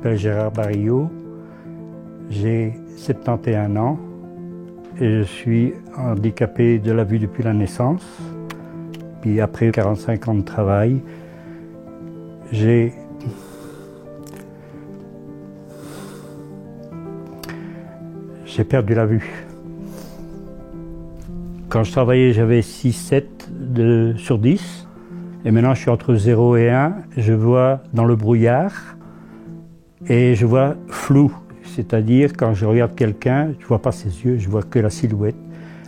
m'appelle Gérard Barillot, j'ai 71 ans et je suis handicapé de la vue depuis la naissance. Puis après 45 ans de travail, j'ai perdu la vue. Quand je travaillais, j'avais 6-7 sur 10. Et maintenant, je suis entre 0 et 1. Je vois dans le brouillard et je vois flou. C'est-à-dire, quand je regarde quelqu'un, je ne vois pas ses yeux, je vois que la silhouette.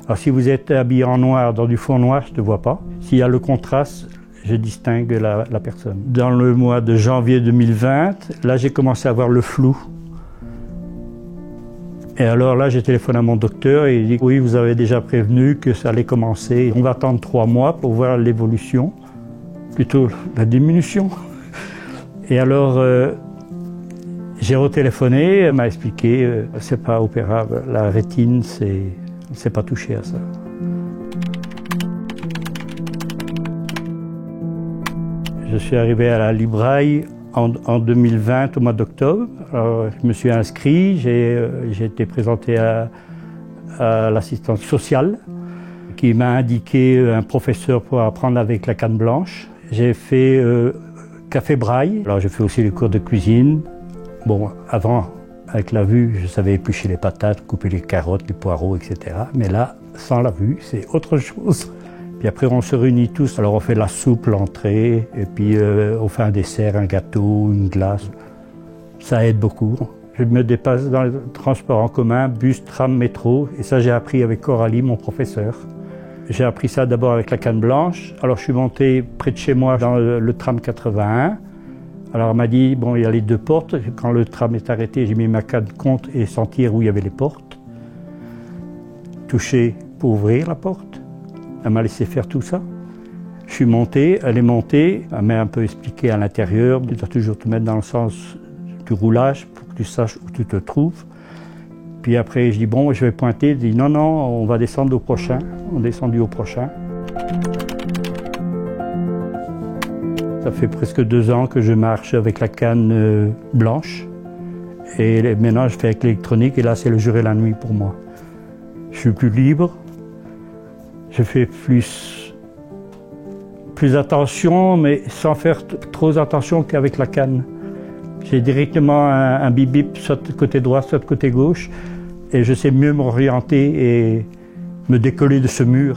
Alors, si vous êtes habillé en noir, dans du fond noir, je ne te vois pas. S'il y a le contraste, je distingue la personne. Dans le mois de janvier 2020, là, j'ai commencé à voir le flou. Et alors là, j'ai téléphoné à mon docteur et il dit « Oui, vous avez déjà prévenu que ça allait commencer. On va attendre 3 mois pour voir l'évolution, plutôt la diminution. » Et alors, j'ai retéléphoné, elle m'a expliqué c'est pas opérable. La rétine, c'est pas touché à ça. Je suis arrivé à la Libraille en 2020, au mois d'octobre. Je me suis inscrit, j'ai été présenté à l'assistance sociale qui m'a indiqué un professeur pour apprendre avec la canne blanche. J'ai fait café braille, alors j'ai fait aussi les cours de cuisine. Bon, avant, avec la vue, je savais éplucher les patates, couper les carottes, les poireaux, etc. Mais là, sans la vue, c'est autre chose. Puis après, on se réunit tous. Alors, on fait la soupe, l'entrée, et puis on fait un dessert, un gâteau, une glace. Ça aide beaucoup. Je me déplace dans les transports en commun, bus, tram, métro. Et ça, j'ai appris avec Coralie, mon professeur. J'ai appris ça d'abord avec la canne blanche. Alors, je suis monté près de chez moi dans le tram 81. Alors, elle m'a dit, bon, il y a les 2 portes. Quand le tram est arrêté, j'ai mis ma canne compte et sentir où il y avait les portes. Toucher pour ouvrir la porte. Elle m'a laissé faire tout ça. Je suis monté, elle est montée, elle m'a un peu expliqué à l'intérieur. Tu dois toujours te mettre dans le sens du roulage pour que tu saches où tu te trouves. Puis après, je dis bon, je vais pointer. Elle dit non, non, on va descendre au prochain. On est descendu au prochain. Ça fait presque 2 ans que je marche avec la canne blanche. Et maintenant, je fais avec l'électronique et là, c'est le jour et la nuit pour moi. Je suis plus libre. Je fais plus attention, mais sans faire trop attention qu'avec la canne. J'ai directement un bip-bip, soit de côté droit, soit de côté gauche, et je sais mieux m'orienter et me décoller de ce mur.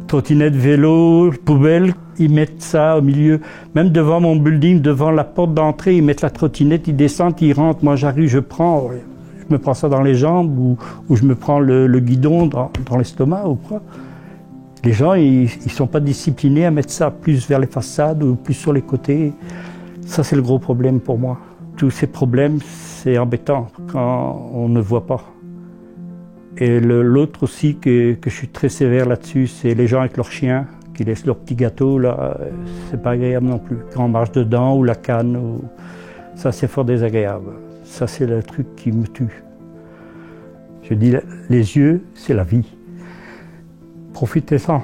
Trottinette, vélo, poubelle, ils mettent ça au milieu. Même devant mon building, devant la porte d'entrée, ils mettent la trottinette, ils descendent, ils rentrent. Moi j'arrive, je me prends ça dans les jambes ou je me prends le guidon dans l'estomac ou quoi. Les gens, ils sont pas disciplinés à mettre ça plus vers les façades ou plus sur les côtés. Ça, c'est le gros problème pour moi. Tous ces problèmes, c'est embêtant quand on ne voit pas. Et l'autre aussi que je suis très sévère là-dessus, c'est les gens avec leurs chiens qui laissent leur petit gâteau, là, c'est pas agréable non plus. Quand on marche dedans ou la canne, ça c'est fort désagréable. Ça c'est le truc qui me tue. Je dis, les yeux, c'est la vie. Profitez-en.